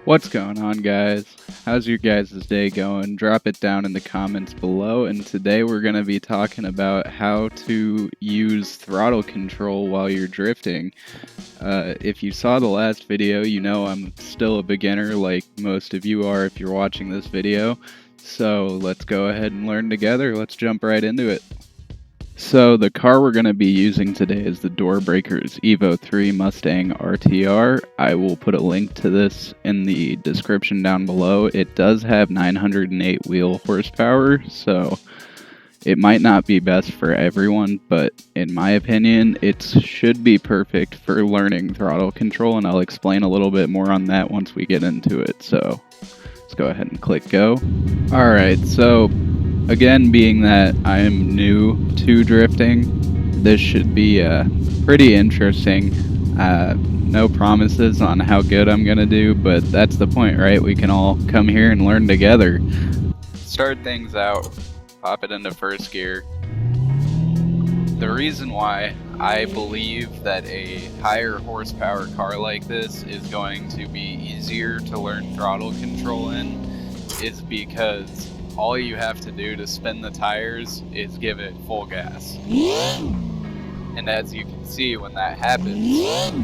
What's going on, guys? How's your guys' day going? Drop it down in the comments below, and today we're going to be talking about how to use throttle control while you're drifting. If you saw the last video, you know I'm still a beginner like most of you are if you're watching this video. So let's go ahead and learn together. Let's jump right into it. So the car we're going to be using today is the Doorbreakers Evo 3 Mustang RTR. I will put a link to this in the description down below. It does have 908 wheel horsepower, so it might not be best for everyone, but in my opinion, it should be perfect for learning throttle control, and I'll explain a little bit more on that once we get into it. So let's go ahead and click go. Alright, so again, being that I am new to drifting, this should be pretty interesting. No promises on how good I'm gonna do, but that's the point, right? We can all come here and learn together. Start things out, pop it into first gear. The reason why I believe that a higher horsepower car like this is going to be easier to learn throttle control in is because all you have to do to spin the tires is give it full gas. And as you can see, when that happens,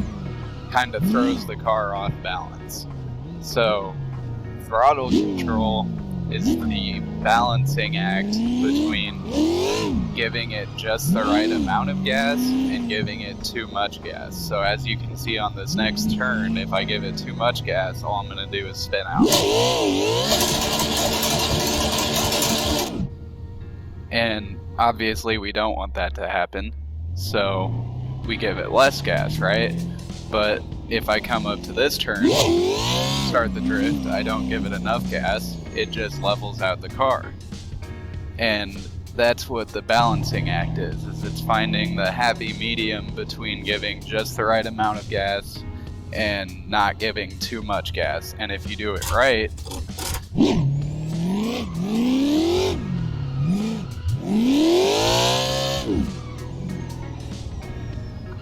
kind of throws the car off balance. So throttle control is the balancing act between giving it just the right amount of gas and giving it too much gas. So as you can see on this next turn, if I give it too much gas, all I'm going to do is spin out. And obviously we don't want that to happen, so we give it less gas, right? But if I come up to this turn, start the drift, I don't give it enough gas, it just levels out the car. And that's what the balancing act is it's finding the happy medium between giving just the right amount of gas and not giving too much gas. And if you do it right,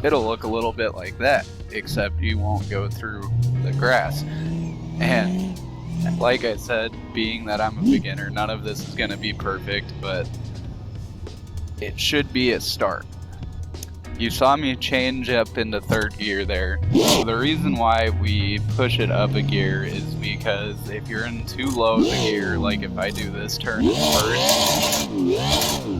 it'll look a little bit like that, except you won't go through the grass. And like I said, being that I'm a beginner, none of this is going to be perfect, but it should be a start. You saw me change up into third gear there. So the reason why we push it up a gear is because if you're in too low of a gear, like if I do this turn first,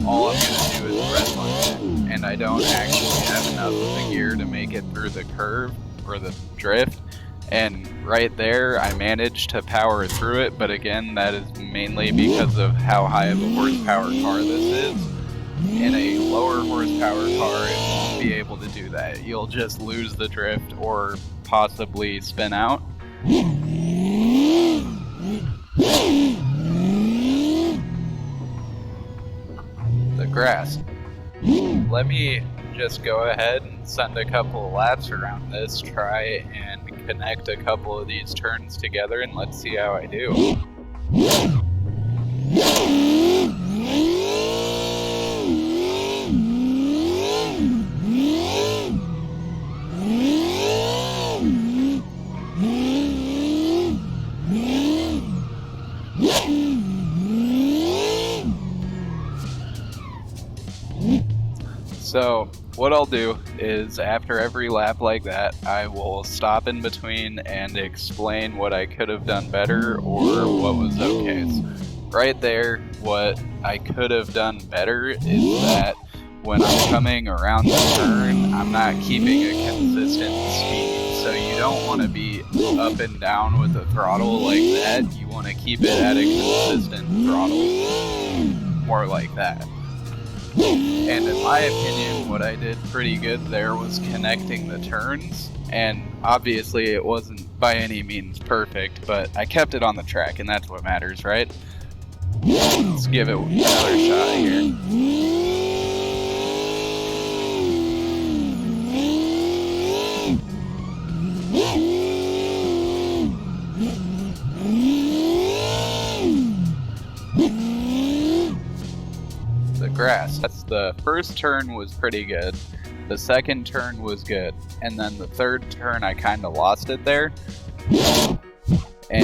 all I'm going to do is press on it, and I don't actually have enough of a gear to make it through the curve or the drift. And right there, I managed to power through it, but again, that is mainly because of how high of a horsepower car this is. In a lower horsepower car, it won't be able to do that. You'll just lose the drift or possibly spin out. The grass. Let me just go ahead and send a couple of laps around this, try and connect a couple of these turns together, and let's see how I do. So what I'll do is after every lap like that, I will stop in between and explain what I could have done better or what was okay. So right there, what I could have done better is that when I'm coming around the turn, I'm not keeping a consistent speed. So you don't want to be up and down with the throttle like that. You want to keep it at a consistent throttle, more like that. And in my opinion, what I did pretty good there was connecting the turns, and obviously it wasn't by any means perfect, but I kept it on the track, and that's what matters, right? Let's give it another shot here. Grass. The first turn was pretty good, the second turn was good, and then the third turn I kind of lost it there. And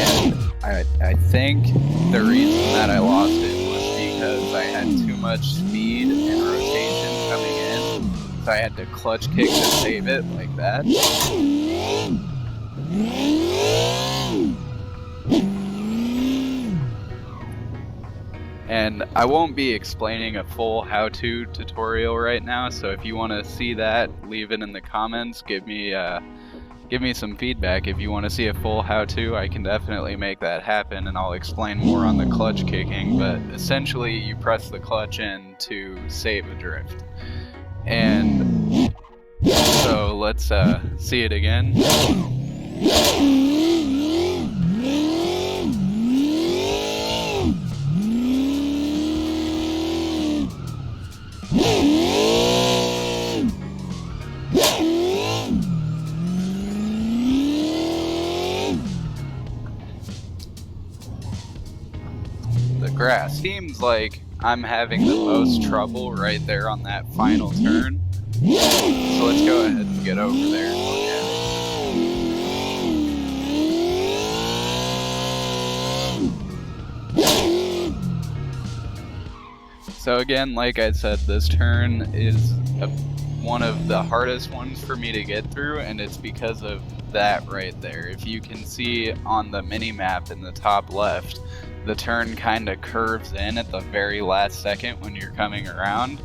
I think the reason that I lost it was because I had too much speed and rotation coming in, so I had to clutch kick to save it like that. And I won't be explaining a full how-to tutorial right now, so if you want to see that, leave it in the comments. Give me some feedback. If you want to see a full how-to, I can definitely make that happen, and I'll explain more on the clutch kicking. But essentially, you press the clutch in to save a drift. And so let's see it again. The grass seems like I'm having the most trouble right there on that final turn. So let's go ahead and get over there and look at it. So again, like I said, this turn is one of the hardest ones for me to get through, and it's because of that right there. If you can see on the mini map in the top left, the turn kind of curves in at the very last second when you're coming around,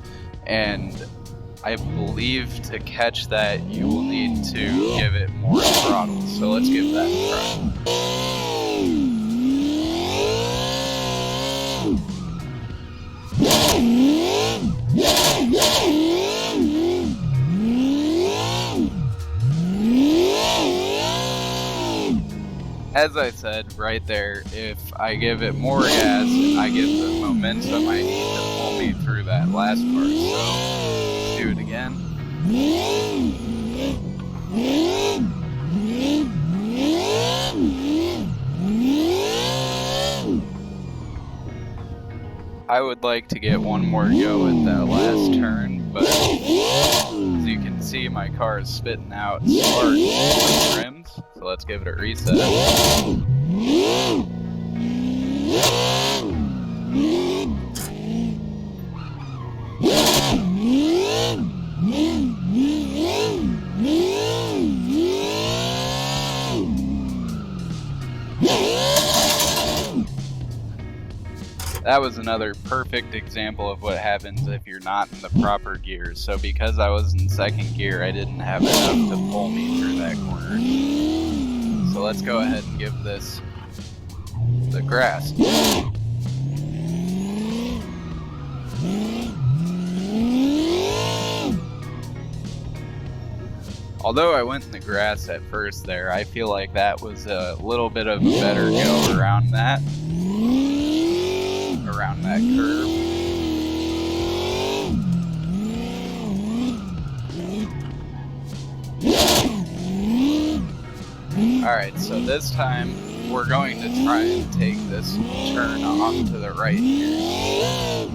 and I believe to catch that you will need to give it more throttle. So let's give that a try. As I said right there, if I give it more gas and I get the momentum I need to pull me through that last part. So let's do it again. I would like to get one more go at that last turn, but as you can see, my car is spitting out sparks on the rims, so let's give it a reset. That was another perfect example of what happens if you're not in the proper gears. So because I was in second gear, I didn't have enough to pull me through that corner. So let's go ahead and give this the grass. Although I went in the grass at first there, I feel like that was a little bit of a better go around that curve. Alright, so this time we're going to try and take this turn off to the right here.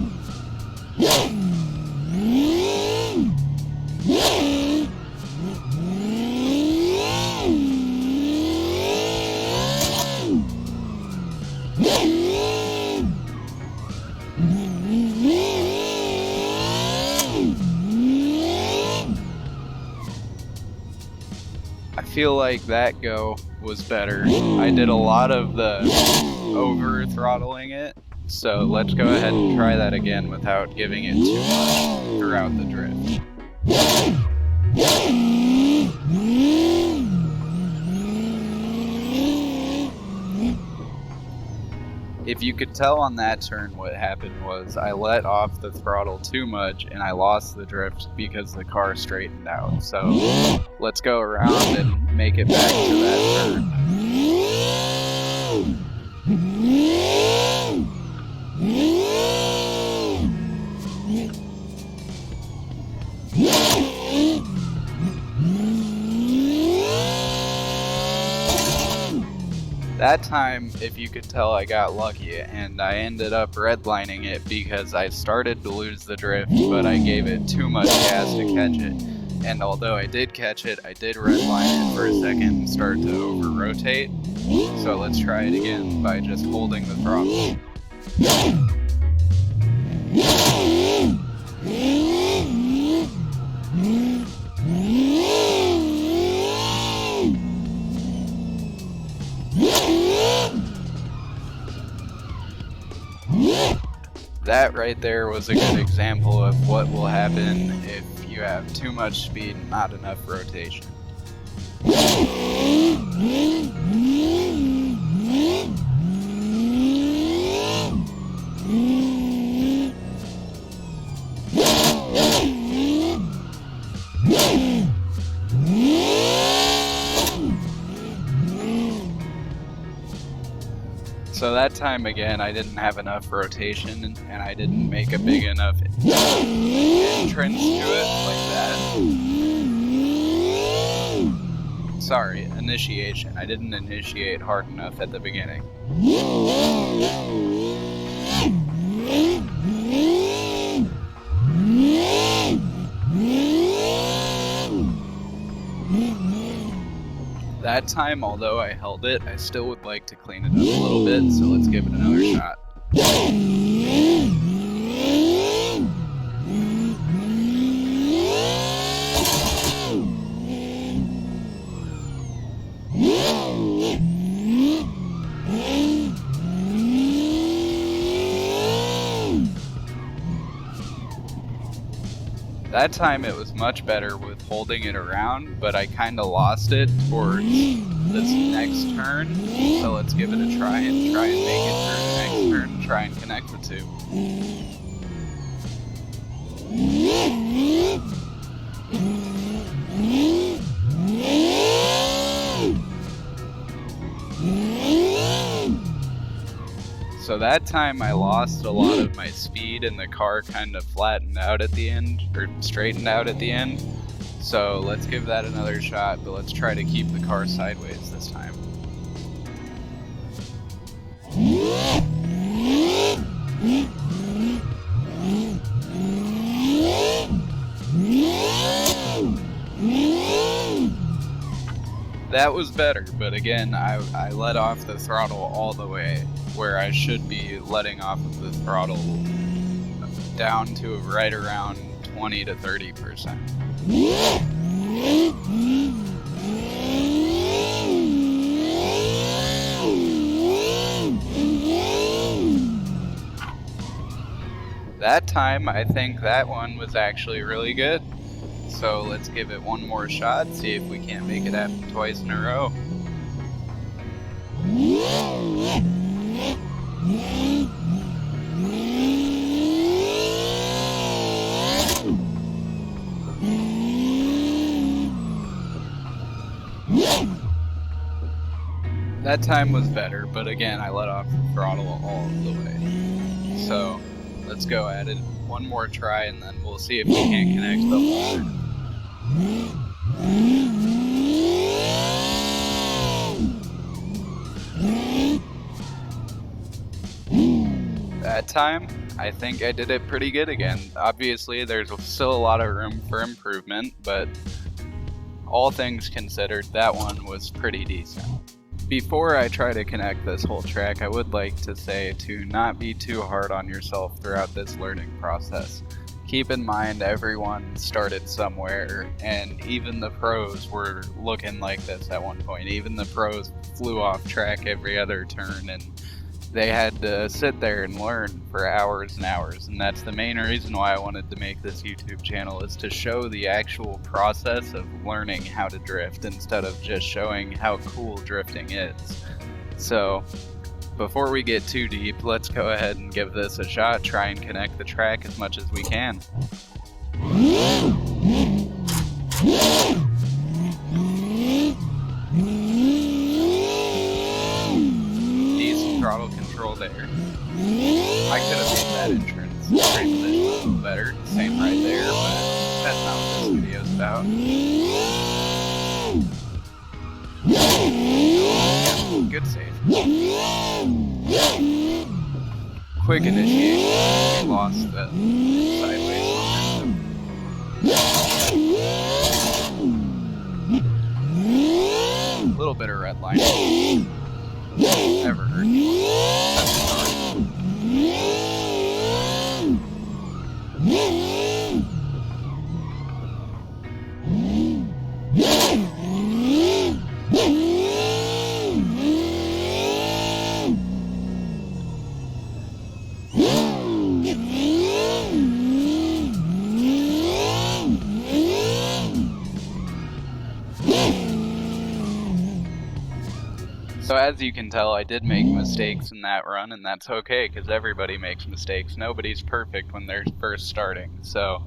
I feel like that go was better. I did a lot of the over throttling it, so let's go ahead and try that again without giving it too much throughout the drift. If you could tell on that turn, what happened was I let off the throttle too much and I lost the drift because the car straightened out. So let's go around and make it back to that turn. That time, if you could tell, I got lucky, and I ended up redlining it because I started to lose the drift, but I gave it too much gas to catch it. And although I did catch it, I did redline it for a second and start to over-rotate. So let's try it again by just holding the throttle. That right there was a good example of what will happen if you have too much speed and not enough rotation. So that time again, I didn't have enough rotation and I didn't make a big enough entrance to it like that. Sorry, initiation. I didn't initiate hard enough at the beginning. That time, although I held it, I still would like to clean it up a little bit, so let's give it another shot. That time it was much better with holding it around, but I kinda lost it towards this next turn. So let's give it a try and make it through the next turn and try and connect the two. So that time I lost a lot of my speed and the car kind of flattened out at the end, or straightened out at the end. So let's give that another shot, but let's try to keep the car sideways this time. That was better, but again, I let off the throttle all the way, where I should be letting off of the throttle down to right around 20 to 30%. That time, I think that one was actually really good. So let's give it one more shot, see if we can't make it happen twice in a row. That time was better, but again, I let off the throttle all the way. So let's go at it one more try and then we'll see if we can't connect the whole. That time, I think I did it pretty good again. Obviously, there's still a lot of room for improvement, but all things considered, that one was pretty decent. Before I try to connect this whole track, I would like to say to not be too hard on yourself throughout this learning process. Keep in mind everyone started somewhere, and even the pros were looking like this at one point. Even the pros flew off track every other turn, and they had to sit there and learn for hours and hours. And that's the main reason why I wanted to make this YouTube channel, is to show the actual process of learning how to drift instead of just showing how cool drifting is. So before we get too deep, let's go ahead and give this a shot, try and connect the track as much as we can. Decent throttle control there. I could have made that entrance straight position a little better. Same right there, but that's not what this video is about. Good save. Quick initiation. We lost the sideways momentum. little bit of red line. Never hurt you. So as you can tell, I did make mistakes in that run, and that's okay, because everybody makes mistakes. Nobody's perfect when they're first starting. So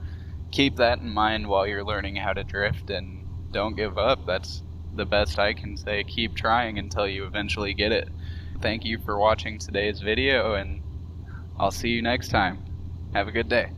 keep that in mind while you're learning how to drift, and don't give up. That's the best I can say. Keep trying until you eventually get it. Thank you for watching today's video, and I'll see you next time. Have a good day.